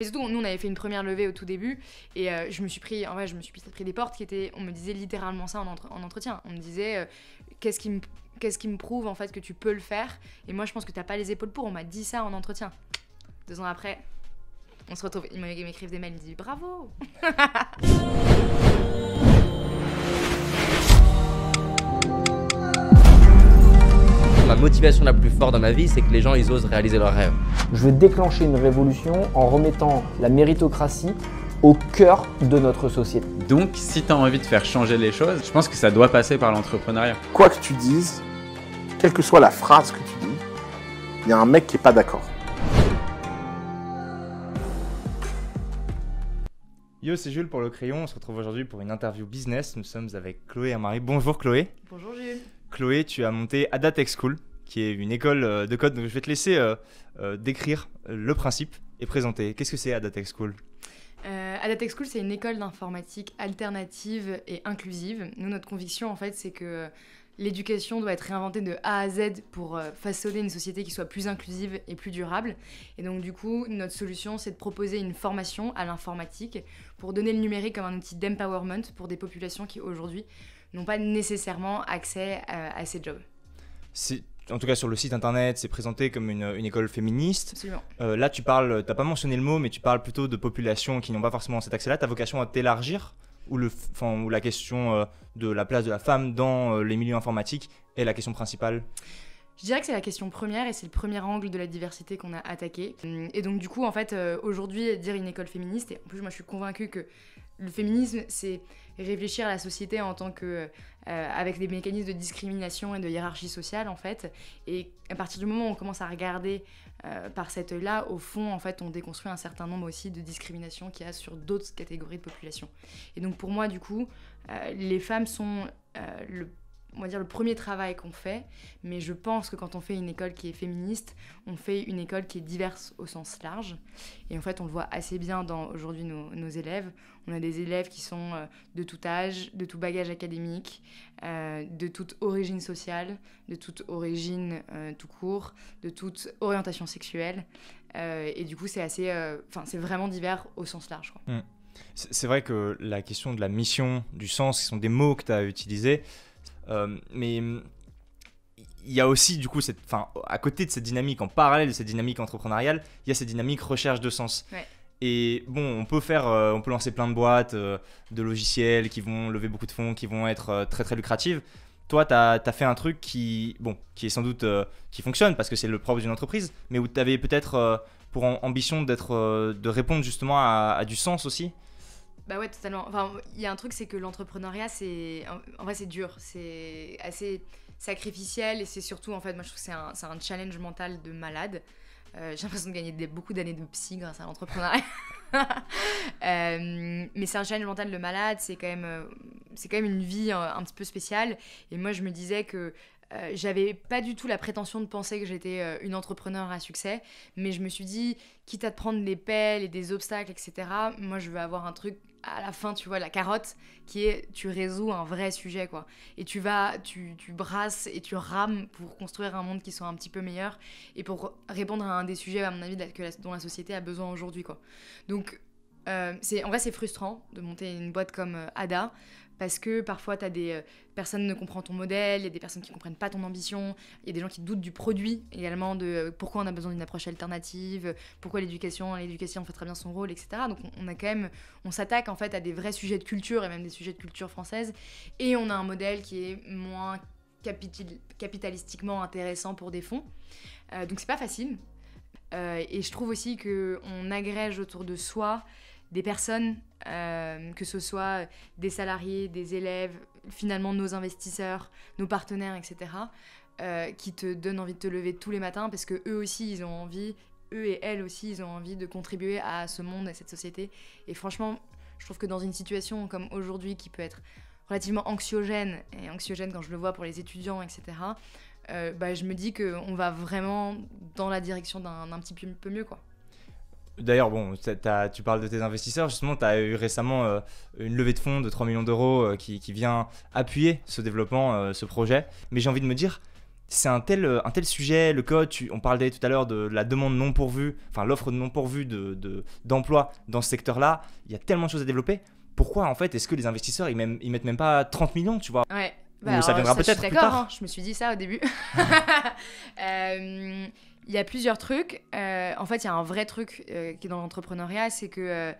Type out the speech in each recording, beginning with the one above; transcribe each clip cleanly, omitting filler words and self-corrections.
Et surtout, nous, on avait fait une première levée au tout début et je me suis pris des portes on me disait littéralement ça en entretien. On me disait qu'est-ce qui me prouve en fait que tu peux le faire. Et moi, je pense que t'as pas les épaules pour. On m'a dit ça en entretien. 2 ans après, on se retrouve. Ils m'écrivent des mails, ils me disent bravo. Ma motivation la plus forte dans ma vie, c'est que les gens ils osent réaliser leurs rêves. Je veux déclencher une révolution en remettant la méritocratie au cœur de notre société. Donc, si tu as envie de faire changer les choses, je pense que ça doit passer par l'entrepreneuriat. Quoi que tu dises, quelle que soit la phrase que tu dis, il y a un mec qui n'est pas d'accord. Yo, c'est Jules pour Le Crayon. On se retrouve aujourd'hui pour une interview business. Nous sommes avec Chloé et Marie. Bonjour Chloé. Bonjour Jules. Chloé, tu as monté Ada Tech School, qui est une école de code. Donc, je vais te laisser décrire le principe et présenter. Qu'est-ce que c'est Ada Tech School ? Ada Tech School, c'est une école d'informatique alternative et inclusive. Nous, notre conviction, en fait, c'est que l'éducation doit être réinventée de A à Z pour façonner une société qui soit plus inclusive et plus durable. Et donc, du coup, notre solution, c'est de proposer une formation à l'informatique pour donner le numérique comme un outil d'empowerment pour des populations qui, aujourd'hui, n'ont pas nécessairement accès à ces jobs. En tout cas, sur le site internet, c'est présenté comme une école féministe. Absolument. Là, tu n'as pas mentionné le mot, mais tu parles plutôt de populations qui n'ont pas forcément cet accès-là. Tu as vocation à t'élargir ou la question de la place de la femme dans les milieux informatiques est la question principale ? Je dirais que c'est la question première et c'est le premier angle de la diversité qu'on a attaqué. Et donc, du coup, en fait, aujourd'hui, dire une école féministe, et en plus, moi, je suis convaincue que le féminisme, c'est réfléchir à la société en tant que avec des mécanismes de discrimination et de hiérarchie sociale, en fait. Et à partir du moment où on commence à regarder par cet œil-là, au fond, en fait, on déconstruit un certain nombre aussi de discriminations qu'il y a sur d'autres catégories de population. Et donc, pour moi, du coup, les femmes sont on va dire le premier travail qu'on fait, mais je pense que quand on fait une école qui est féministe, on fait une école qui est diverse au sens large. Et en fait, on le voit assez bien dans aujourd'hui nos élèves. On a des élèves qui sont de tout âge, de tout bagage académique, de toute origine sociale, de toute origine tout court, de toute orientation sexuelle. Et du coup, c'est c'est vraiment divers au sens large, quoi. C'est vrai que la question de la mission, du sens, ce sont des mots que tu as utilisés. Mais il y a aussi du coup à côté de cette dynamique, en parallèle de cette dynamique entrepreneuriale, il y a cette dynamique recherche de sens. Ouais. Et bon, on peut lancer plein de boîtes de logiciels qui vont lever beaucoup de fonds, qui vont être très très lucratives. Toi, tu as fait un truc qui est sans doute qui fonctionne parce que c'est le propre d'une entreprise, mais où tu avais peut-être pour ambition de répondre justement à du sens aussi. Bah ouais, totalement. Enfin, il y a un truc, c'est que l'entrepreneuriat, en vrai, c'est dur. C'est assez sacrificiel et c'est surtout, en fait, moi, je trouve que c'est un challenge mental de malade. J'ai l'impression de gagner beaucoup d'années de psy grâce à l'entrepreneuriat. Mais c'est un challenge mental de malade. C'est quand même une vie un petit peu spéciale. Et moi, je me disais que j'avais pas du tout la prétention de penser que j'étais une entrepreneur à succès, mais je me suis dit, quitte à te prendre des pelles et des obstacles, etc., moi je veux avoir un truc à la fin, tu vois, la carotte, qui est tu résous un vrai sujet, quoi. Et tu brasses et tu rames pour construire un monde qui soit un petit peu meilleur et pour répondre à un des sujets, à mon avis, dont la société a besoin aujourd'hui, quoi. Donc, en vrai, c'est frustrant de monter une boîte comme Ada, parce que parfois, tu as des personnes qui ne comprennent ton modèle, il y a des personnes qui ne comprennent pas ton ambition, il y a des gens qui doutent du produit également, de pourquoi on a besoin d'une approche alternative, pourquoi l'éducation fait très bien son rôle, etc. Donc on s'attaque en fait à des vrais sujets de culture, et même des sujets de culture française, et on a un modèle qui est moins capitalistiquement intéressant pour des fonds. Donc c'est pas facile. Et je trouve aussi qu'on agrège autour de soi des personnes, que ce soit des salariés, des élèves, finalement nos investisseurs, nos partenaires, etc., qui te donnent envie de te lever tous les matins parce que eux et elles aussi, ils ont envie de contribuer à ce monde, à cette société. Et franchement, je trouve que dans une situation comme aujourd'hui qui peut être relativement anxiogène quand je le vois pour les étudiants, etc., je me dis qu'on va vraiment dans la direction d'un petit peu mieux, quoi. D'ailleurs, bon, tu parles de tes investisseurs, justement, tu as eu récemment une levée de fonds de 3 millions d'euros qui vient appuyer ce développement, ce projet. Mais j'ai envie de me dire, c'est un tel sujet, le code, on parlait tout à l'heure de la demande non pourvue, enfin l'offre non pourvue d'emploi dans ce secteur-là, il y a tellement de choses à développer. Pourquoi en fait est-ce que les investisseurs ils mettent même pas 30 millions, tu vois? Ouais. Ou ça viendra peut-être plus tard. Hein, je me suis dit ça au début. Il y a plusieurs trucs. En fait, il y a un vrai truc qui est dans l'entrepreneuriat, c'est que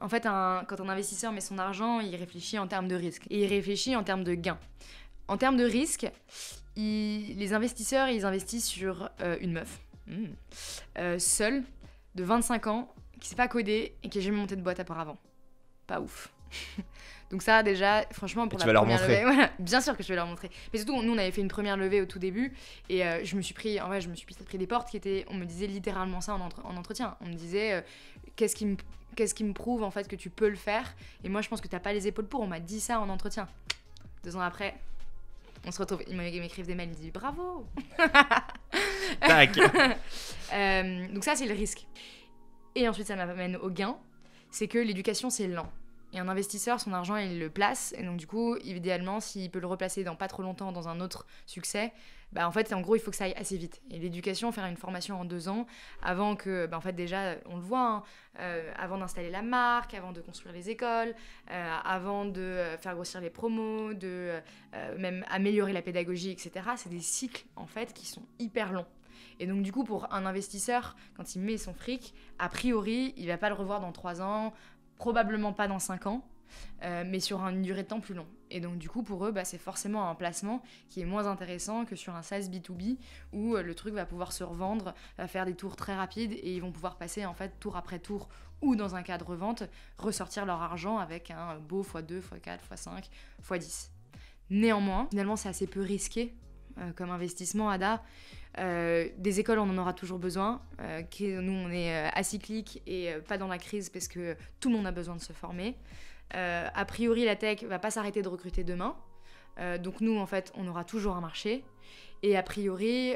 en fait, quand un investisseur met son argent, il réfléchit en termes de risque et il réfléchit en termes de gain. En termes de risque, les investisseurs, ils investissent sur une meuf, seule, de 25 ans, qui sait pas coder et qui n'a jamais monté de boîte auparavant. Pas ouf. Donc ça, déjà, franchement, pour la première levée, voilà, bien sûr que je vais leur montrer. Mais surtout, nous, on avait fait une première levée au tout début et je me suis pris des portes qui étaient, on me disait littéralement ça en entretien. On me disait, qu'est-ce qui me prouve en fait que tu peux le faire? Et moi, je pense que t'as pas les épaules pour. On m'a dit ça en entretien. 2 ans après, on se retrouve. Ils m'écrivent des mails, ils me disent bravo. Tac. Donc ça, c'est le risque. Et ensuite, ça m'amène au gain. C'est que l'éducation, c'est lent. Et un investisseur, son argent, il le place. Et donc, du coup, idéalement, s'il peut le replacer dans pas trop longtemps dans un autre succès, bah, en fait, en gros, il faut que ça aille assez vite. Et l'éducation, faire une formation en 2 ans, avant que, bah, en fait, déjà, on le voit, hein, avant d'installer la marque, avant de construire les écoles, avant de faire grossir les promos, de même améliorer la pédagogie, etc. C'est des cycles, en fait, qui sont hyper longs. Et donc, du coup, pour un investisseur, quand il met son fric, a priori, il va pas le revoir dans 3 ans, probablement pas dans 5 ans, mais sur une durée de temps plus long. Et donc du coup pour eux, bah, c'est forcément un placement qui est moins intéressant que sur un SaaS B2B où le truc va pouvoir se revendre, va faire des tours très rapides et ils vont pouvoir passer en fait tour après tour ou dans un cas de revente, ressortir leur argent avec un beau x2, x4, x5, x10. Néanmoins, finalement c'est assez peu risqué comme investissement, Ada. Des écoles, on en aura toujours besoin. Nous, on est acyclique et pas dans la crise parce que tout le monde a besoin de se former. A priori, la tech va pas s'arrêter de recruter demain. Donc nous, en fait, on aura toujours un marché. Et a priori,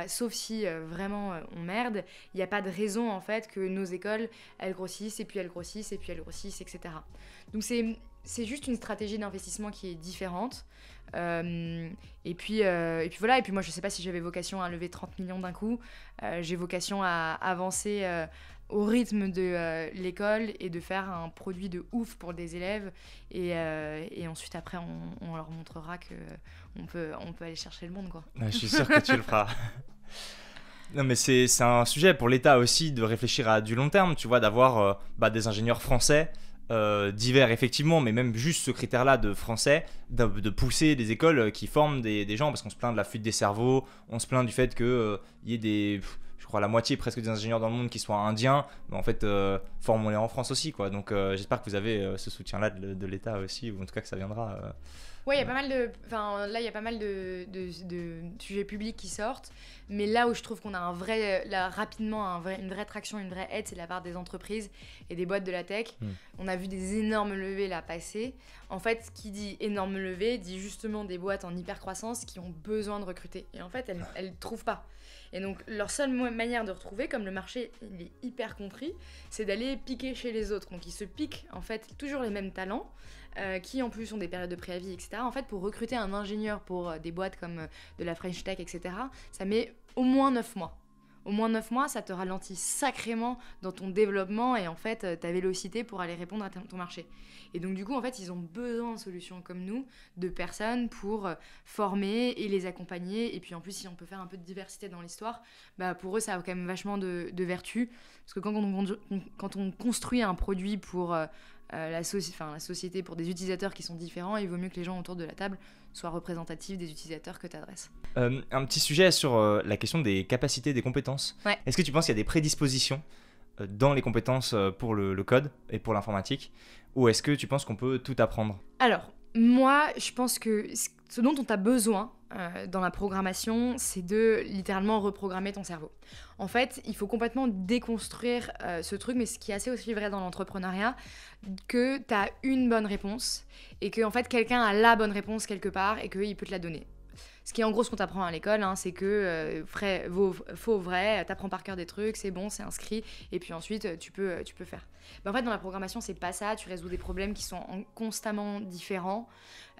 sauf si vraiment on merde, il n'y a pas de raison en fait que nos écoles, elles grossissent et puis elles grossissent et puis elles grossissent, etc. Donc c'est juste une stratégie d'investissement qui est différente. Et puis voilà, et puis moi je sais pas si j'avais vocation à lever 30 millions d'un coup. J'ai vocation à avancer au rythme de l'école et de faire un produit de ouf pour des élèves et ensuite après on leur montrera que on peut aller chercher le monde, quoi. Ouais, je suis sûr que tu le feras. Non mais c'est un sujet pour l'État aussi de réfléchir à du long terme, tu vois, d'avoir des ingénieurs français divers effectivement, mais même juste ce critère-là de français, de pousser des écoles qui forment des gens, parce qu'on se plaint de la fuite des cerveaux, on se plaint du fait qu'il y ait je crois la moitié presque des ingénieurs dans le monde qui soient indiens, mais en fait formons-les en France aussi, quoi. Donc j'espère que vous avez ce soutien-là de l'État aussi, ou en tout cas que ça viendra. Ouais, il y a pas mal il y a pas mal de sujets publics qui sortent, mais là où je trouve qu'on a rapidement une vraie traction, une vraie aide, c'est de la part des entreprises et des boîtes de la tech. On a vu des énormes levées là passer. En fait, qui dit énorme levée dit justement des boîtes en hyper croissance qui ont besoin de recruter. Et en fait, elles trouvent pas. Et donc, leur seule manière de retrouver, comme le marché il est hyper compris, c'est d'aller piquer chez les autres. Donc, ils se piquent en fait toujours les mêmes talents, qui en plus ont des périodes de préavis, etc. En fait, pour recruter un ingénieur pour des boîtes comme de la French Tech, etc., ça met au moins 9 mois. Au moins 9 mois, ça te ralentit sacrément dans ton développement et en fait, ta vélocité pour aller répondre à ton marché. Et donc du coup, en fait, ils ont besoin de solutions comme nous, de personnes pour former et les accompagner. Et puis en plus, si on peut faire un peu de diversité dans l'histoire, bah, pour eux, ça a quand même vachement de vertu. Parce que quand on construit un produit pour la société, pour des utilisateurs qui sont différents, il vaut mieux que les gens autour de la table soient représentatifs des utilisateurs que tu adresses. Un petit sujet sur la question des capacités, des compétences. Ouais. Est-ce que tu penses qu'il y a des prédispositions dans les compétences pour le code et pour l'informatique, ou est-ce que tu penses qu'on peut tout apprendre? Alors, moi, je pense que ce dont on a besoin dans la programmation, c'est de littéralement reprogrammer ton cerveau. En fait, il faut complètement déconstruire ce truc, mais ce qui est assez aussi vrai dans l'entrepreneuriat, que tu as une bonne réponse et que en fait, quelqu'un a la bonne réponse quelque part et qu'il peut te la donner. Ce qui est en gros ce qu'on t'apprend à l'école, hein, c'est que faux, vrai, t'apprends par cœur des trucs, c'est bon, c'est inscrit, et puis ensuite tu peux faire. En fait, dans la programmation, c'est pas ça, tu résous des problèmes qui sont constamment différents.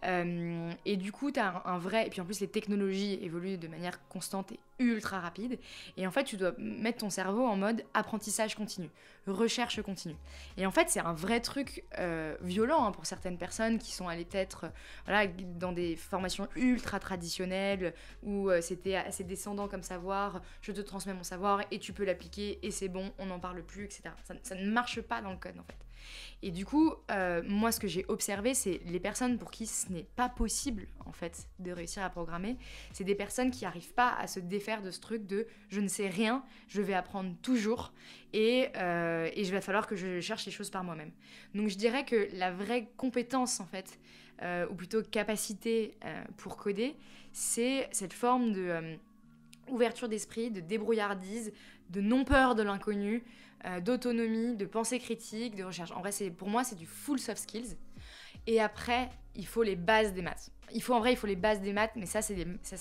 Et du coup, t'as un vrai... Et puis en plus, les technologies évoluent de manière constante et ultra rapide. Et en fait, tu dois mettre ton cerveau en mode apprentissage continu, recherche continue. Et en fait, c'est un vrai truc violent hein, pour certaines personnes qui sont allées peut-être dans des formations ultra traditionnelles où c'était assez descendant comme savoir, je te transmets mon savoir et tu peux l'appliquer et c'est bon, on n'en parle plus, etc. Ça ne marche pas dans le code en fait. Et du coup, moi, ce que j'ai observé, c'est les personnes pour qui ce n'est pas possible, en fait, de réussir à programmer. C'est des personnes qui n'arrivent pas à se défaire de ce truc de « je ne sais rien, je vais apprendre toujours et il va falloir que je cherche les choses par moi-même ». Donc, je dirais que la vraie compétence, en fait, ou plutôt capacité pour coder, c'est cette forme de ouverture d'esprit, de débrouillardise, de non-peur de l'inconnu, d'autonomie, de pensée critique, de recherche. En vrai, pour moi, c'est du full soft skills. Et après, il faut les bases des maths. Il faut les bases des maths, mais ça, c'est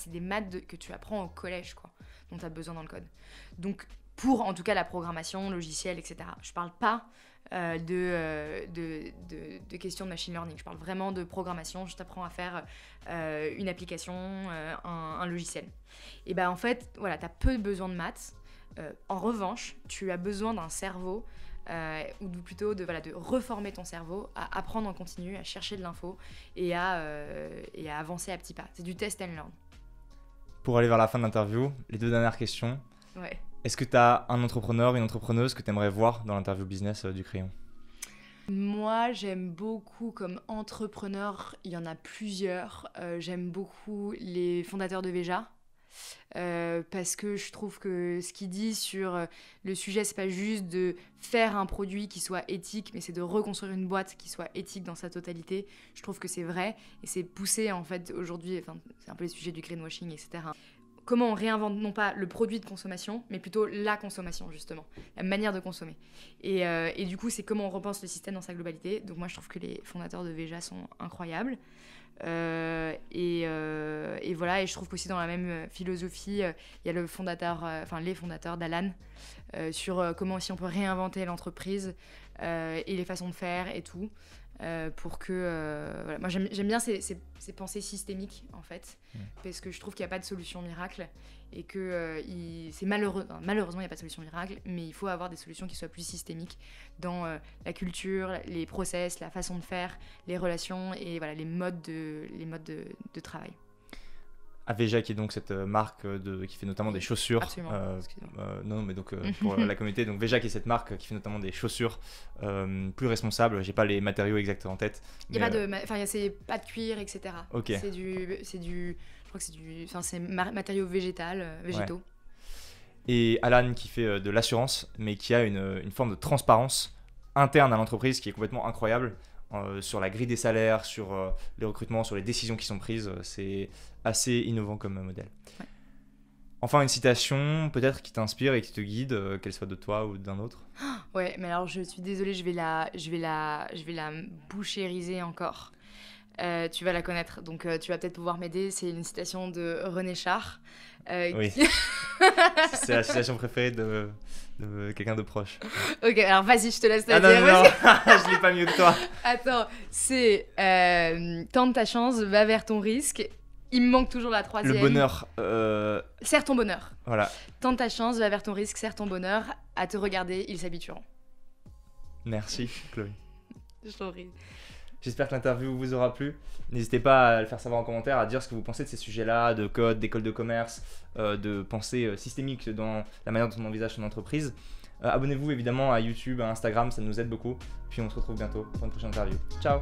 des maths que tu apprends au collège, quoi, dont tu as besoin dans le code. Donc, pour, en tout cas, la programmation, logiciel, etc. Je parle pas de questions de machine learning. Je parle vraiment de programmation. Je t'apprends à faire une application, un logiciel. Et ben, en fait, voilà, tu as peu besoin de maths. En revanche, tu as besoin d'un cerveau, ou plutôt de reformer ton cerveau, à apprendre en continu, à chercher de l'info et à avancer à petits pas. C'est du test and learn. Pour aller vers la fin de l'interview, les 2 dernières questions. Ouais. Est-ce que tu as un entrepreneur, une entrepreneuse que tu aimerais voir dans l'interview business du Crayon ? Moi, j'aime beaucoup comme entrepreneur, il y en a plusieurs. J'aime beaucoup les fondateurs de Veja. Parce que je trouve que ce qu'il dit sur le sujet, c'est pas juste de faire un produit qui soit éthique, mais c'est de reconstruire une boîte qui soit éthique dans sa totalité. Je trouve que c'est vrai et c'est poussé en fait aujourd'hui, enfin, c'est un peu les sujets du greenwashing, etc. Comment on réinvente non pas le produit de consommation, mais plutôt la consommation justement, la manière de consommer. Et du coup, c'est comment on repense le système dans sa globalité. Donc moi, je trouve que les fondateurs de Veja sont incroyables. Et voilà, et je trouve qu'aussi dans la même philosophie, il y a les fondateurs d'Alan sur comment aussi on peut réinventer l'entreprise et les façons de faire et tout. Pour que voilà. Moi j'aime bien ces pensées systémiques en fait, parce que je trouve qu'il n'y a pas de solution miracle et que c'est malheureusement il n'y a pas de solution miracle, mais il faut avoir des solutions qui soient plus systémiques dans la culture, les process, la façon de faire, les relations et voilà, les modes de travail. Veja qui est donc cette marque qui fait notamment des chaussures. Absolument. Non, mais donc pour la communauté, donc Veja qui est cette marque qui fait notamment des chaussures plus responsables. J'ai pas les matériaux exacts en tête. Il y a c'est pas de cuir, etc. Ok. Je crois que c'est matériaux végétaux. Ouais. Et Alan qui fait de l'assurance, mais qui a une forme de transparence interne à l'entreprise qui est complètement incroyable. Sur la grille des salaires, sur les recrutements, sur les décisions qui sont prises. C'est assez innovant comme modèle. Ouais. Enfin, une citation peut-être qui t'inspire et qui te guide, qu'elle soit de toi ou d'un autre. Ouais, mais alors je suis désolée, je vais la bouchériser encore. Tu vas la connaître, donc tu vas peut-être pouvoir m'aider. C'est une citation de René Char. Oui. C'est la citation préférée de quelqu'un de proche. Ok, alors vas-y, je te laisse la dire. Non, je l'ai pas mieux que toi. Attends, c'est tente ta chance, va vers ton risque. Il me manque toujours la 3e. Le bonheur. Serre ton bonheur. Voilà. Tente ta chance, va vers ton risque, serre ton bonheur. À te regarder, ils s'habitueront. Merci, Chloé. Je t'en prie. J'espère que l'interview vous aura plu. N'hésitez pas à le faire savoir en commentaire, à dire ce que vous pensez de ces sujets-là, de code, d'école de commerce, de pensée systémique dans la manière dont on envisage son entreprise. Abonnez-vous évidemment à YouTube, à Instagram, ça nous aide beaucoup. Puis on se retrouve bientôt pour une prochaine interview. Ciao!